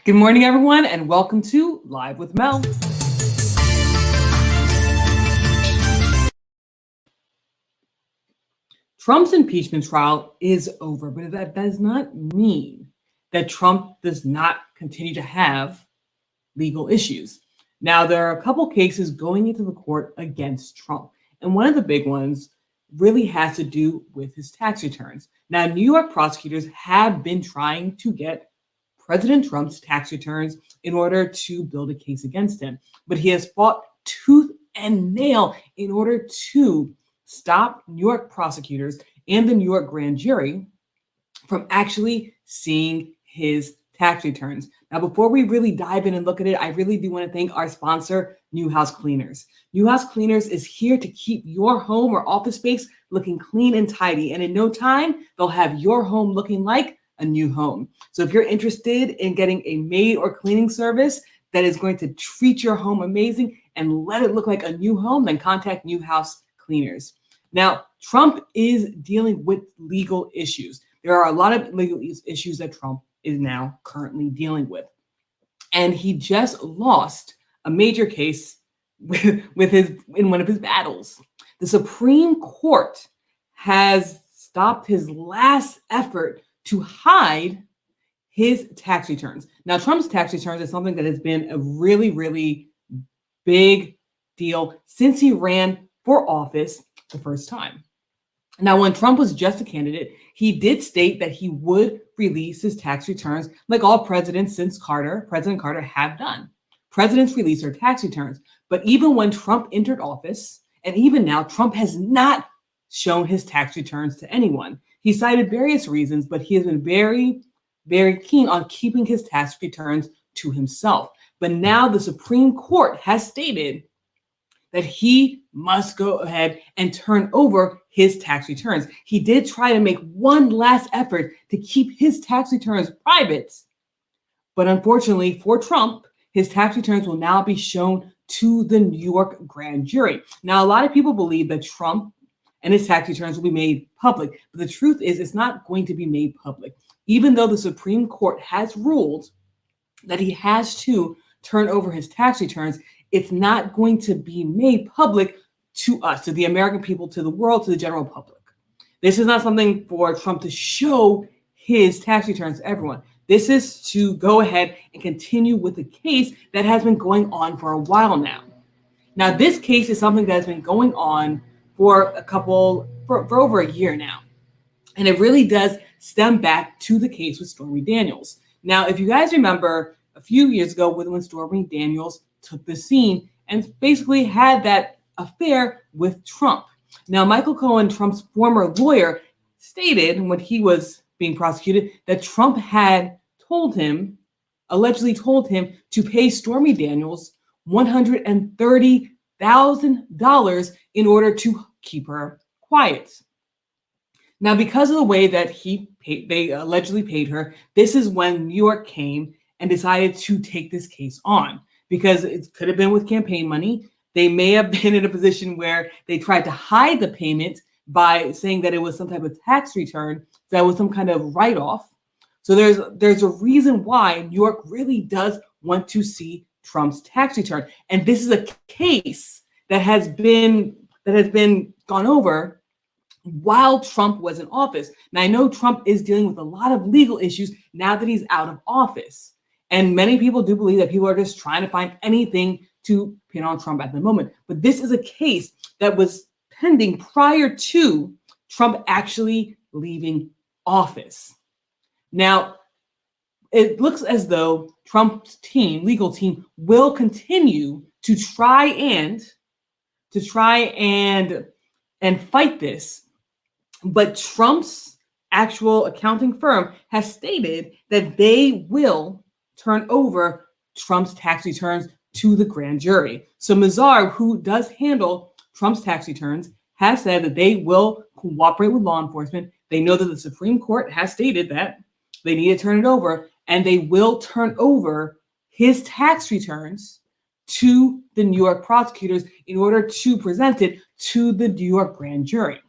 Good morning, everyone, and welcome to Live with Mel. Trump's impeachment trial is over, but that does not mean that Trump does not continue to have legal issues. Now, there are a couple cases going into the court against Trump, and one of the big ones really has to do with his tax returns. Now, New York prosecutors have been trying to get President Trump's tax returns in order to build a case against him, but he has fought tooth and nail in order to stop New York prosecutors and the New York grand jury from actually seeing his tax returns. Now, before we really dive in and look at it, I really do want to thank our sponsor, Neuhaus Cleaners. Neuhaus Cleaners is here to keep your home or office space looking clean and tidy, and in no time, they'll have your home looking like a new home. So if you're interested in getting a maid or cleaning service that is going to treat your home amazing and let it look like a new home, then contact Neuhaus Cleaners. Now, Trump is dealing with legal issues. There are a lot of legal issues that Trump is now currently dealing with. And he just lost a major case in one of his battles. The Supreme Court has stopped his last effort to hide his tax returns. Now, Trump's tax returns is something that has been a really, really big deal since he ran for office the first time. Now, when Trump was just a candidate, he did state that he would release his tax returns like all presidents since President Carter have done. Presidents release their tax returns. But even when Trump entered office, and even now, Trump has not shown his tax returns to anyone. He cited various reasons, but he has been very, very keen on keeping his tax returns to himself. But now the Supreme Court has stated that he must go ahead and turn over his tax returns. He did try to make one last effort to keep his tax returns private, but unfortunately for Trump, his tax returns will now be shown to the New York grand jury. Now, a lot of people believe that Trump and his tax returns will be made public, but the truth is it's not going to be made public. Even though the Supreme Court has ruled that he has to turn over his tax returns, it's not going to be made public to us, to the American people, to the world, to the general public. This is not something for Trump to show his tax returns to everyone. This is to go ahead and continue with the case that has been going on for a while now. Now, this case is something that has been going on for over a year now. And it really does stem back to the case with Stormy Daniels. Now, if you guys remember a few years ago when Stormy Daniels took the scene and basically had that affair with Trump. Now, Michael Cohen, Trump's former lawyer, stated when he was being prosecuted that Trump had allegedly told him to pay Stormy Daniels $130,000 in order to keep her quiet. Now, because of the way that they allegedly paid her, this is when New York came and decided to take this case on, because it could have been with campaign money. They may have been in a position where they tried to hide the payment by saying that it was some type of tax return, that was some kind of write-off. So there's a reason why New York really does want to see Trump's tax return. And this is a case that has been gone over while Trump was in office. Now, I know Trump is dealing with a lot of legal issues now that he's out of office. And many people do believe that people are just trying to find anything to pin on Trump at the moment. But this is a case that was pending prior to Trump actually leaving office. Now, it looks as though Trump's legal team, will continue to try and fight this. But Trump's actual accounting firm has stated that they will turn over Trump's tax returns to the grand jury. So Mazar, who does handle Trump's tax returns, has said that they will cooperate with law enforcement. They know that the Supreme Court has stated that they need to turn it over, and they will turn over his tax returns to the New York prosecutors in order to present it to the New York grand jury.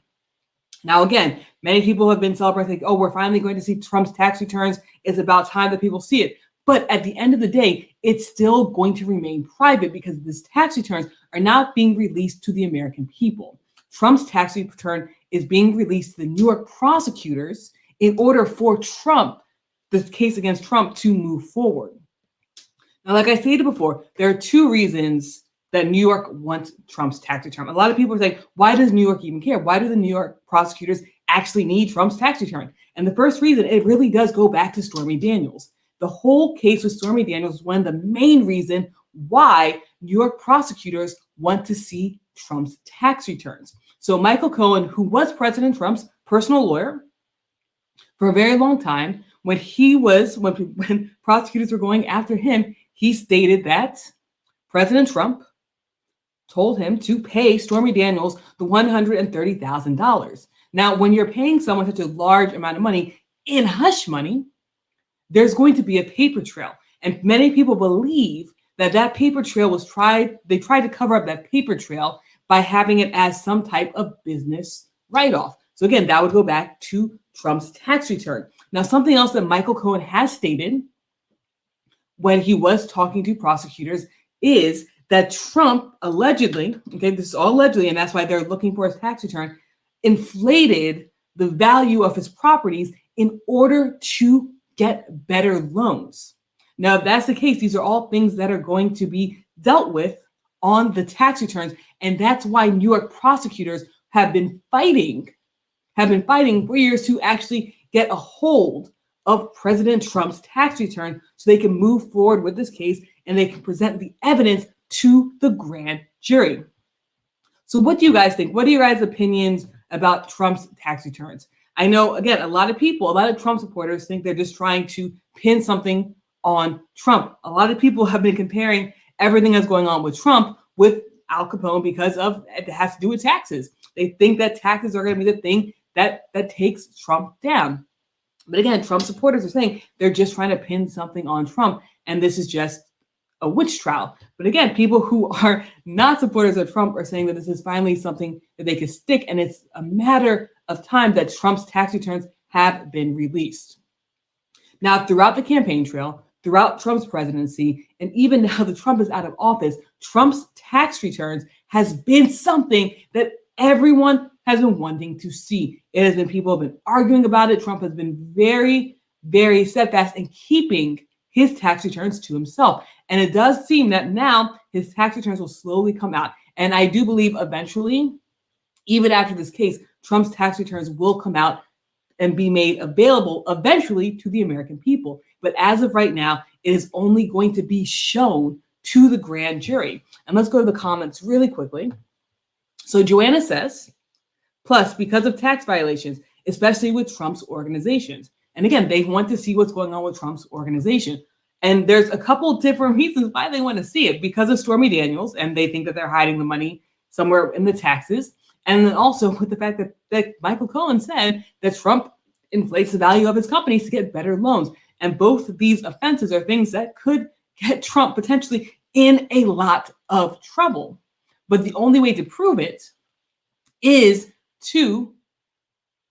Now, again, many people have been celebrating, oh, we're finally going to see Trump's tax returns. It's about time that people see it. But at the end of the day, it's still going to remain private because these tax returns are not being released to the American people. Trump's tax return is being released to the New York prosecutors in order for this case against Trump, to move forward. Now, like I stated before, there are two reasons that New York wants Trump's tax return. A lot of people are saying, why does New York even care? Why do the New York prosecutors actually need Trump's tax return? And the first reason, it really does go back to Stormy Daniels. The whole case with Stormy Daniels is one of the main reasons why New York prosecutors want to see Trump's tax returns. So Michael Cohen, who was President Trump's personal lawyer for a very long time, when prosecutors were going after him, he stated that President Trump told him to pay Stormy Daniels the $130,000. Now, when you're paying someone such a large amount of money in hush money, there's going to be a paper trail. And many people believe that paper trail they tried to cover up that paper trail by having it as some type of business write-off. So again, that would go back to Trump's tax return. Now, something else that Michael Cohen has stated when he was talking to prosecutors is that Trump allegedly, okay, this is all allegedly, and that's why they're looking for his tax return, inflated the value of his properties in order to get better loans. Now, if that's the case, these are all things that are going to be dealt with on the tax returns. And that's why New York prosecutors have been fighting for years to actually get a hold of President Trump's tax return so they can move forward with this case and they can present the evidence to the grand jury. So what do you guys think? What are your guys' opinions about Trump's tax returns? I know, again, a lot of Trump supporters think they're just trying to pin something on Trump. A lot of people have been comparing everything that's going on with Trump with Al Capone because it has to do with taxes. They think that taxes are going to be the thing that takes Trump down. But again, Trump supporters are saying they're just trying to pin something on Trump, and this is just a witch trial. But again, people who are not supporters of Trump are saying that this is finally something that they could stick, and it's a matter of time that Trump's tax returns have been released. Now, throughout the campaign trail, throughout Trump's presidency, and even now that Trump is out of office, Trump's tax returns has been something that everyone has been wanting to see. It has been, people have been arguing about it. Trump has been very, very steadfast in keeping his tax returns to himself. And it does seem that now his tax returns will slowly come out. And I do believe eventually, even after this case, Trump's tax returns will come out and be made available eventually to the American people. But as of right now, it is only going to be shown to the grand jury. And let's go to the comments really quickly. So Joanna says, plus, because of tax violations, especially with Trump's organizations. And again, they want to see what's going on with Trump's organization. And there's a couple different reasons why they want to see it. Because of Stormy Daniels, and they think that they're hiding the money somewhere in the taxes. And then also with the fact that Michael Cohen said that Trump inflates the value of his companies to get better loans. And both of these offenses are things that could get Trump potentially in a lot of trouble. But the only way to prove it is to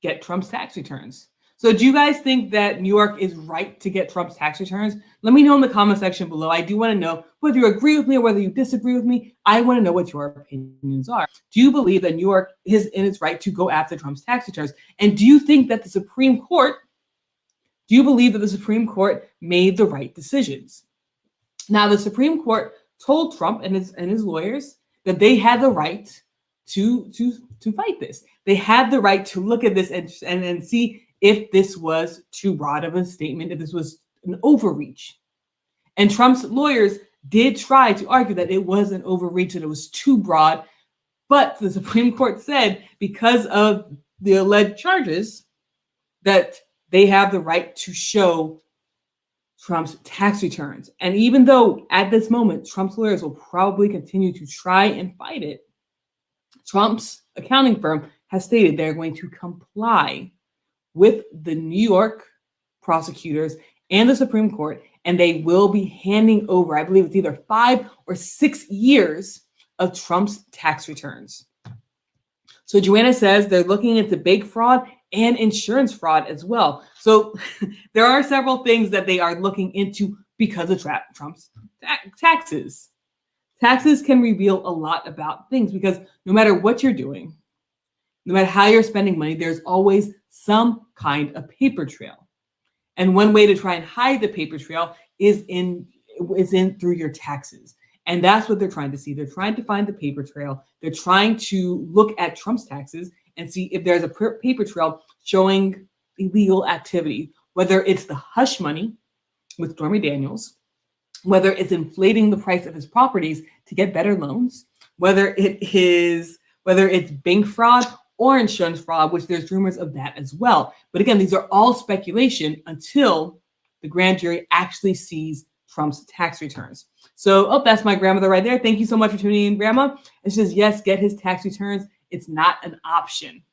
get Trump's tax returns. So do you guys think that New York is right to get Trump's tax returns? Let me know in the comment section below. I do want to know whether you agree with me or whether you disagree with me. I want to know what your opinions are. Do you believe that New York is in its right to go after Trump's tax returns? And do you think that the Supreme Court made the right decisions? Now, the Supreme Court told Trump and his lawyers that they had the right to fight this. They had the right to look at this and see if this was too broad of a statement, if this was an overreach. And Trump's lawyers did try to argue that it was an overreach, that it was too broad. But the Supreme Court said, because of the alleged charges, that they have the right to show Trump's tax returns. And even though at this moment, Trump's lawyers will probably continue to try and fight it, Trump's accounting firm has stated they're going to comply with the New York prosecutors and the Supreme Court, and they will be handing over, I believe it's either 5 or 6 years of Trump's tax returns. So Joanna says they're looking into bank fraud and insurance fraud as well. So there are several things that they are looking into because of Trump's taxes. Taxes can reveal a lot about things because no matter what you're doing, no matter how you're spending money, there's always some kind of paper trail. And one way to try and hide the paper trail is in through your taxes. And that's what they're trying to see. They're trying to find the paper trail. They're trying to look at Trump's taxes and see if there's a paper trail showing illegal activity, whether it's the hush money with Stormy Daniels, whether it's inflating the price of his properties to get better loans, whether it's bank fraud or insurance fraud, which there's rumors of that as well. But again, these are all speculation until the grand jury actually sees Trump's tax returns. So, that's my grandmother right there. Thank you so much for tuning in, Grandma. And she says, yes, get his tax returns. It's not an option.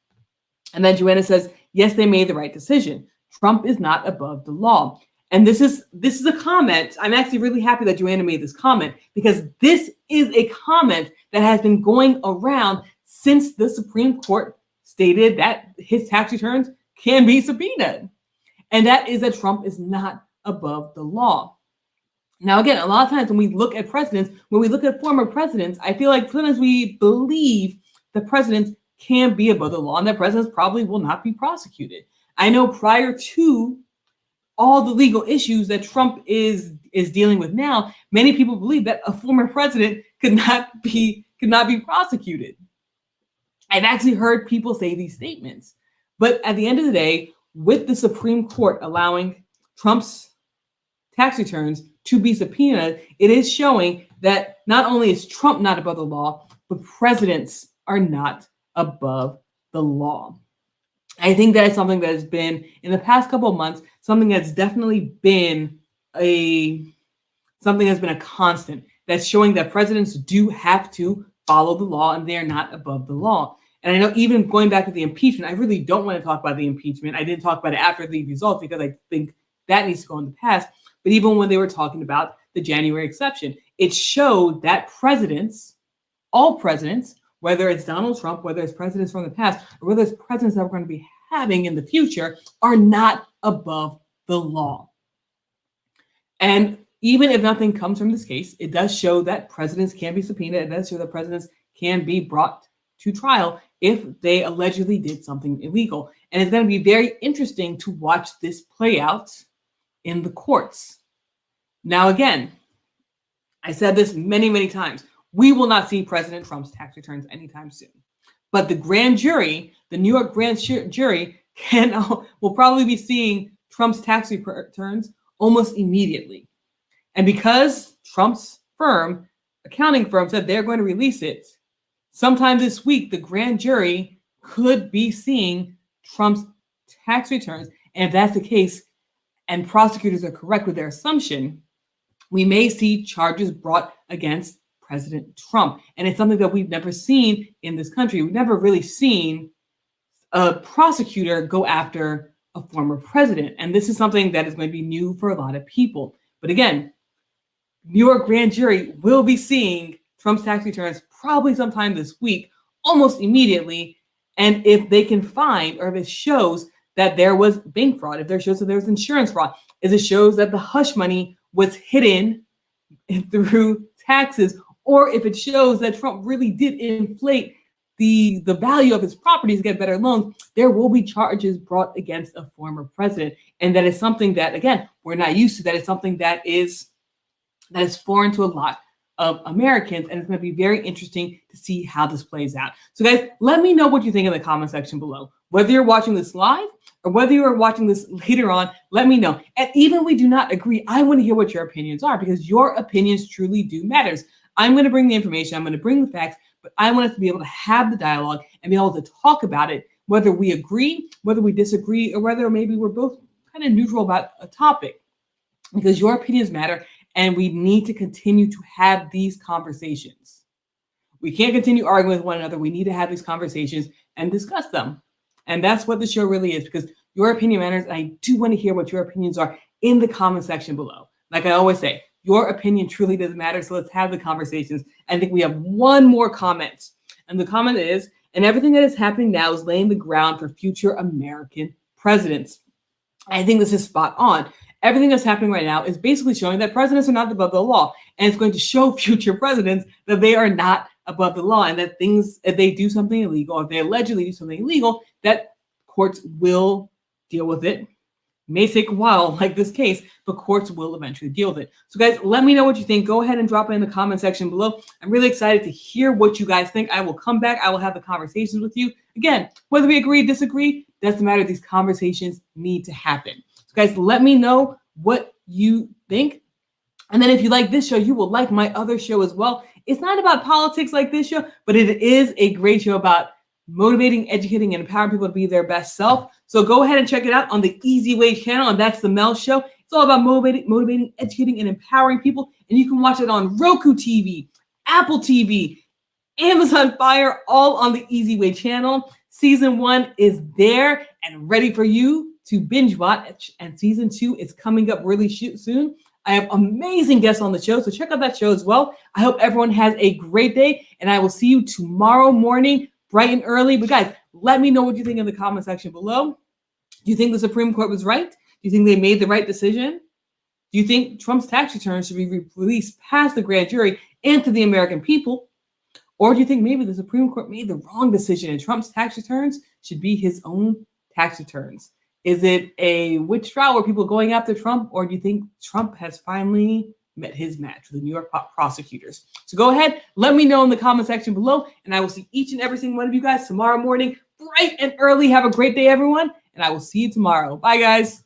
And then Joanna says, yes, they made the right decision. Trump is not above the law. And this is a comment. I'm actually really happy that Joanna made this comment because this is a comment that has been going around since the Supreme Court stated that his tax returns can be subpoenaed. And that is that Trump is not above the law. Now, again, a lot of times when we look at presidents, when we look at former presidents, I feel like sometimes we believe the presidents can be above the law and that presidents probably will not be prosecuted. I know prior to all the legal issues that Trump is dealing with now, many people believe that a former president could not be prosecuted. I've actually heard people say these statements. But at the end of the day, with the Supreme Court allowing Trump's tax returns to be subpoenaed, it is showing that not only is Trump not above the law, but presidents are not above the law. I think that is something that has been in the past couple of months, something that's definitely been a constant that's showing that presidents do have to follow the law and they're not above the law. And I know even going back to the impeachment, I really don't want to talk about the impeachment. I didn't talk about it after the results because I think that needs to go in the past. But even when they were talking about the January exception, it showed that all presidents, whether it's Donald Trump, whether it's presidents from the past, or whether it's presidents that we're going to be having in the future, are not above the law. And even if nothing comes from this case, it does show that presidents can be subpoenaed. It does show that presidents can be brought to trial if they allegedly did something illegal. And it's going to be very interesting to watch this play out in the courts. Now, again, I said this many, many times. We will not see President Trump's tax returns anytime soon. But the grand jury, the New York grand jury, will probably be seeing Trump's tax returns almost immediately. And because Trump's accounting firm, said they're going to release it, sometime this week, the grand jury could be seeing Trump's tax returns. And if that's the case, and prosecutors are correct with their assumption, we may see charges brought against President Trump. And it's something that we've never seen in this country. We've never really seen a prosecutor go after a former president. And this is something that is going to be new for a lot of people. But again, New York grand jury will be seeing Trump's tax returns probably sometime this week, almost immediately. And if they can find, or if it shows that there was bank fraud, if there shows that there was insurance fraud, if it shows that the hush money was hidden through taxes, or if it shows that Trump really did inflate the value of his properties to get better loans, there will be charges brought against a former president. And that is something that, again, we're not used to. That is something that is foreign to a lot of Americans. And it's going to be very interesting to see how this plays out. So guys, let me know what you think in the comment section below. Whether you're watching this live or whether you are watching this later on, let me know. And even if we do not agree, I want to hear what your opinions are, because your opinions truly do matter. I'm going to bring the information, I'm going to bring the facts, but I want us to be able to have the dialogue and be able to talk about it, whether we agree, whether we disagree, or whether maybe we're both kind of neutral about a topic, because your opinions matter. And we need to continue to have these conversations. We can't continue arguing with one another. We need to have these conversations and discuss them. And that's what the show really is, because your opinion matters. And I do want to hear what your opinions are in the comment section below. Like I always say, your opinion truly does matter. So let's have the conversations. I think we have one more comment. And the comment is, and everything that is happening now is laying the ground for future American presidents. I think this is spot on. everything that's happening right now is basically showing that presidents are not above the law. And it's going to show future presidents that they are not above the law, and that if they do something illegal, if they allegedly do something illegal, that courts will deal with it. May take a while, like this case, but courts will eventually deal with it. So guys, let me know what you think. Go ahead and drop it in the comment section below. I'm really excited to hear what you guys think. I will come back. I will have the conversations with you. Again, whether we agree, disagree, doesn't matter. These conversations need to happen. So guys, let me know what you think. And then if you like this show, you will like my other show as well. It's not about politics like this show, but it is a great show about motivating, educating, and empowering people to be their best self. So go ahead and check it out on the Easy Way channel, and that's the Mel Show. It's all about motivating, educating, and empowering people. And you can watch it on Roku TV, Apple TV, Amazon Fire, all on the Easy Way channel. Season 1 is there and ready for you to binge watch, and Season 2 is coming up really soon. I have amazing guests on the show, so check out that show as well. I hope everyone has a great day, and I will see you tomorrow morning, bright and early. But guys, let me know what you think in the comment section below. Do you think the Supreme Court was right? Do you think they made the right decision? Do you think Trump's tax returns should be released past the grand jury and to the American people? Or do you think maybe the Supreme Court made the wrong decision and Trump's tax returns should be his own tax returns? Is it a witch trial where people are going after Trump? Or do you think Trump has finally met his match with the New York prosecutors? So go ahead, let me know in the comment section below, and I will see each and every single one of you guys tomorrow morning, bright and early. Have a great day, everyone, and I will see you tomorrow. Bye, guys.